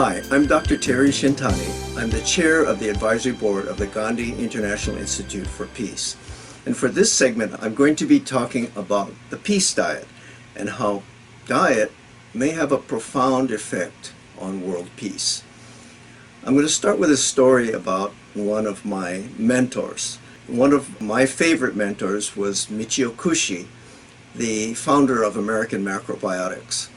Hi, I'm Dr. Terry Shintani. I'm the chair of the advisory board of the Gandhi International Institute for Peace. And for this segment, I'm going to be talking about the peace diet and how diet may have a profound effect on world peace. I'm going to start with a story about one of my mentors. One of my favorite mentors was Michio Kushi, the founder of American Macrobiotics.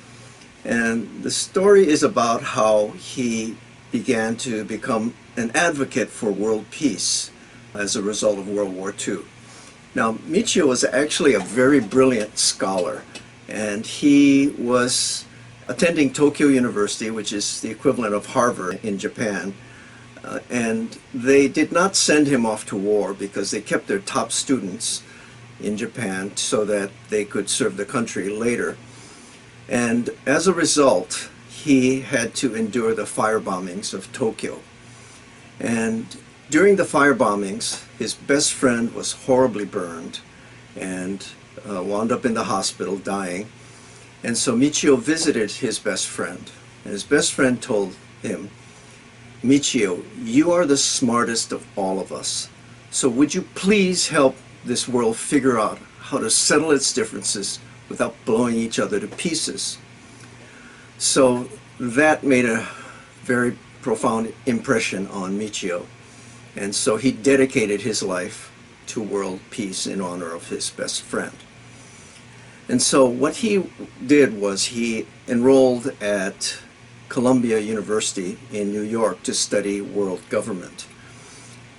And the story is about how he began to become an advocate for world peace as a result of World War II. Now, Michio was actually a very brilliant scholar, and he was attending Tokyo University, which is the equivalent of Harvard in Japan, and they did not send him off to war because they kept their top students in Japan so that they could serve the country later. And as a result, he had to endure the fire bombings of Tokyo. And during the fire bombings, his best friend was horribly burned and wound up in the hospital dying. And so Michio visited his best friend. And his best friend told him, "Michio, you are the smartest of all of us. So would you please help this world figure out how to settle its differences without blowing each other to pieces?" So that made a very profound impression on Michio. And so he dedicated his life to world peace in honor of his best friend. And so what he did was he enrolled at Columbia University in New York to study world government.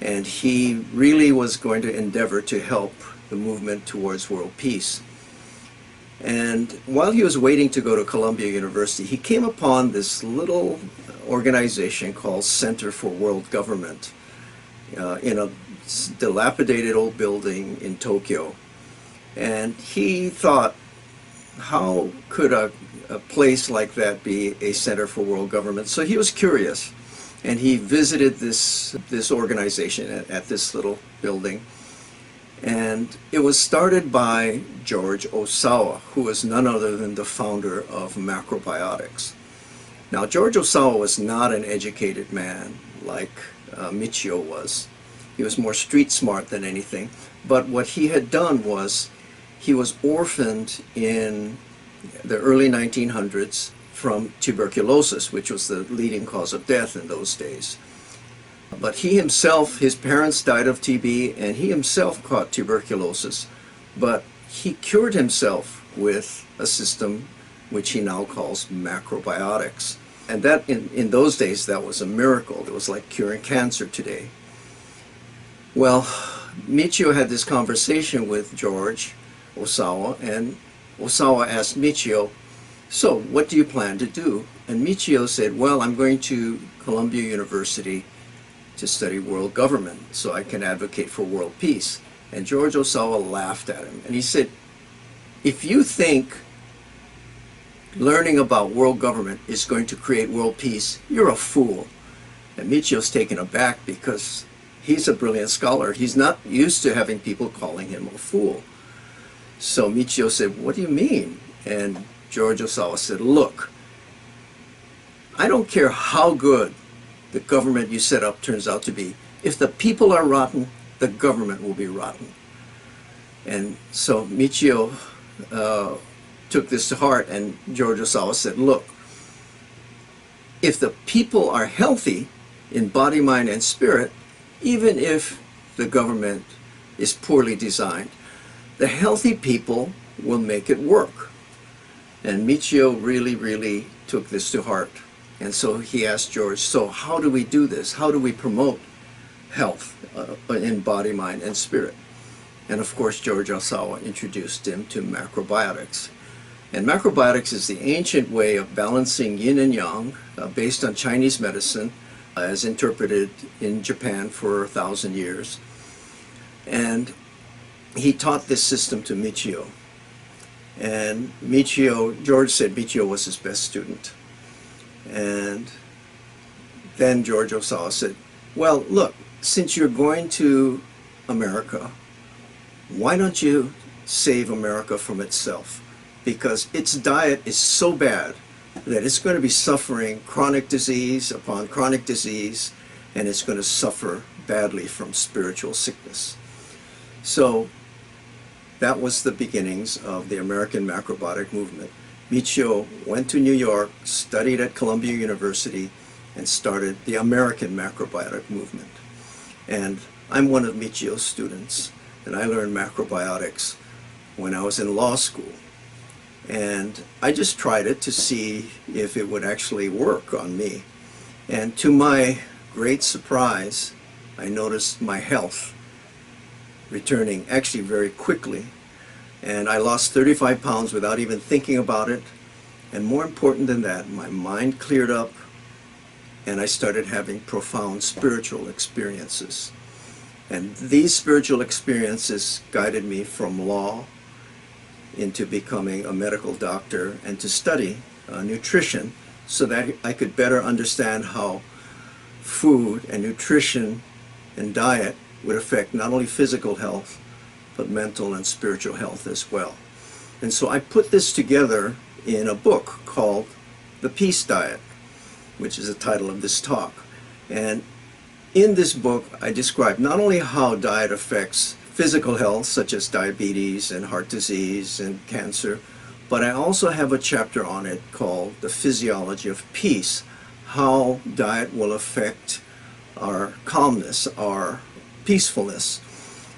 And he really was going to endeavor to help the movement towards world peace. And while he was waiting to go to Columbia University, he came upon this little organization called Center for World Government in a dilapidated old building in Tokyo. And he thought, how could a place like that be a center for world government? So he was curious, and he visited this organization at this little building. And it was started by George Osawa, who was none other than the founder of Macrobiotics. Now, George Osawa was not an educated man like Michio was. He was more street smart than anything. But what he had done was he was orphaned in the early 1900s from tuberculosis, which was the leading cause of death in those days. But he himself, his parents died of TB, and he himself caught tuberculosis. But he cured himself with a system which he now calls macrobiotics. And that, in those days, that was a miracle. It was like curing cancer today. Well, Michio had this conversation with George Osawa, and Osawa asked Michio, "So, what do you plan to do?" And Michio said, "Well, I'm going to Columbia University to study world government so I can advocate for world peace." And George Osawa laughed at him, and he said, "If you think learning about world government is going to create world peace, you're a fool." And Michio's taken aback because he's a brilliant scholar. He's not used to having people calling him a fool. So Michio said, "What do you mean?" And George Osawa said, "Look, I don't care how good the government you set up turns out to be. If the people are rotten, the government will be rotten." And so Michio took this to heart, and George Osawa said, "Look, if the people are healthy in body, mind, and spirit, even if the government is poorly designed, the healthy people will make it work." And Michio really took this to heart. And so he asked George, "So how do we do this? How do we promote health in body, mind, and spirit?" And of course, George Osawa introduced him to macrobiotics. And macrobiotics is the ancient way of balancing yin and yang based on Chinese medicine as interpreted in Japan for 1,000 years. And he taught this system to Michio. And George said Michio was his best student. And then George Osawa said, "Well, look, since you're going to America, why don't you save America from itself? Because its diet is so bad that it's going to be suffering chronic disease upon chronic disease, and it's going to suffer badly from spiritual sickness. So that was the beginnings of the American macrobiotic movement. Michio went to New York, studied at Columbia University, and started the American macrobiotic movement. And I'm one of Michio's students, and I learned macrobiotics when I was in law school. And I just tried it to see if it would actually work on me. And to my great surprise, I noticed my health returning actually very quickly. And I lost 35 pounds without even thinking about it. And more important than that, my mind cleared up, and I started having profound spiritual experiences. And these spiritual experiences guided me from law into becoming a medical doctor and to study nutrition, so that I could better understand how food and nutrition and diet would affect not only physical health, but mental and spiritual health as well. And so I put this together in a book called The Peace Diet, which is the title of this talk. And in this book, I describe not only how diet affects physical health, such as diabetes and heart disease and cancer, but I also have a chapter on it called The Physiology of Peace, how diet will affect our calmness, our peacefulness,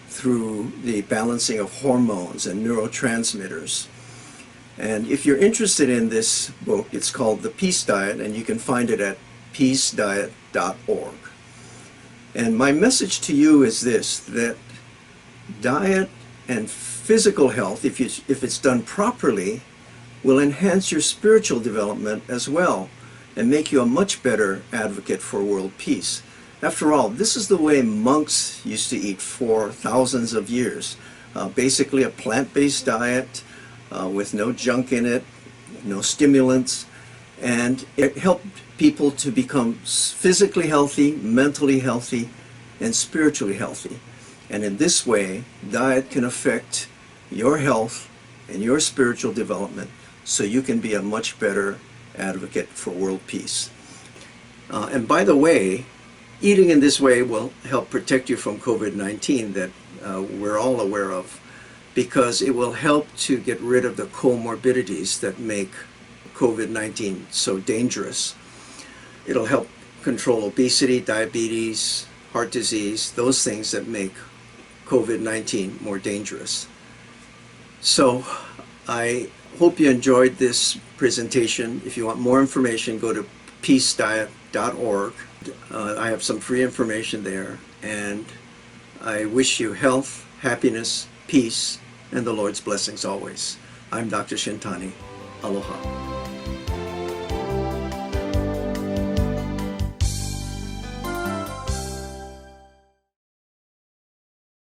through the balancing of hormones and neurotransmitters. And if you're interested in this book, it's called The Peace Diet, and you can find it at peacediet.org. And my message to you is this, that diet and physical health, if it's done properly, will enhance your spiritual development as well and make you a much better advocate for world peace. After all, this is the way monks used to eat for thousands of years. Basically a plant-based diet with no junk in it, no stimulants, and it helped people to become physically healthy, mentally healthy, and spiritually healthy. And in this way, diet can affect your health and your spiritual development, so you can be a much better advocate for world peace. And by the way, eating in this way will help protect you from COVID-19 that we're all aware of, because it will help to get rid of the comorbidities that make COVID-19 so dangerous. It'll help control obesity, diabetes, heart disease, those things that make COVID-19 more dangerous. So I hope you enjoyed this presentation. If you want more information, go to peacediet.org. I have some free information there, and I wish you health, happiness, peace, and the Lord's blessings always. I'm Dr. Shintani. Aloha.